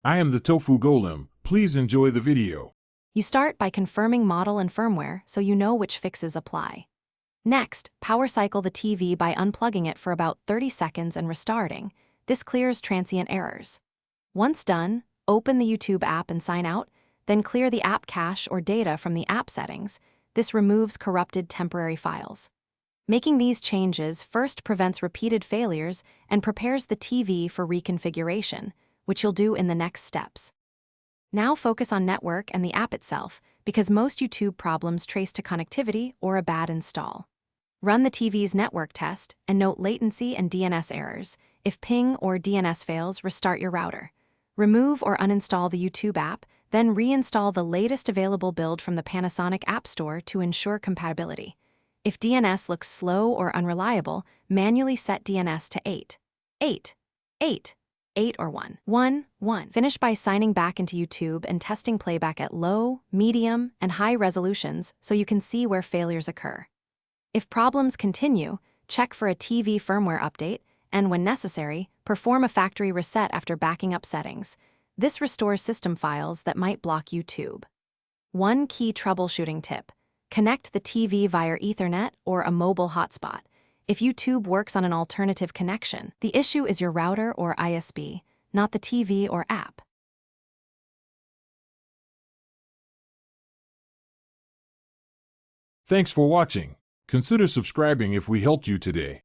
I am the Tofu Golem. Please enjoy the video. You start by confirming model and firmware so you know which fixes apply. Next, power cycle the TV by unplugging it for about 30 seconds and restarting. This clears transient errors. Once done, open the YouTube app and sign out, then clear the app cache or data from the app settings. This removes corrupted temporary files. Making these changes first prevents repeated failures and prepares the TV for reconfiguration, which you'll do in the next steps. Now focus on network and the app itself, because most YouTube problems trace to connectivity or a bad install. Run the TV's network test and note latency and DNS errors. If ping or DNS fails, restart your router. Remove or uninstall the YouTube app, then reinstall the latest available build from the Panasonic App Store to ensure compatibility. If DNS looks slow or unreliable, manually set DNS to 8 or 1. Finish by signing back into YouTube and testing playback at low, medium, and high resolutions so you can see where failures occur. If problems continue, check for a TV firmware update and, when necessary, perform a factory reset after backing up settings. This restores system files that might block YouTube. One key troubleshooting tip: connect the TV via Ethernet or a mobile hotspot. If YouTube works on an alternative connection, the issue is your router or ISP, not the TV or app. Thanks for watching. Consider subscribing if we helped you today.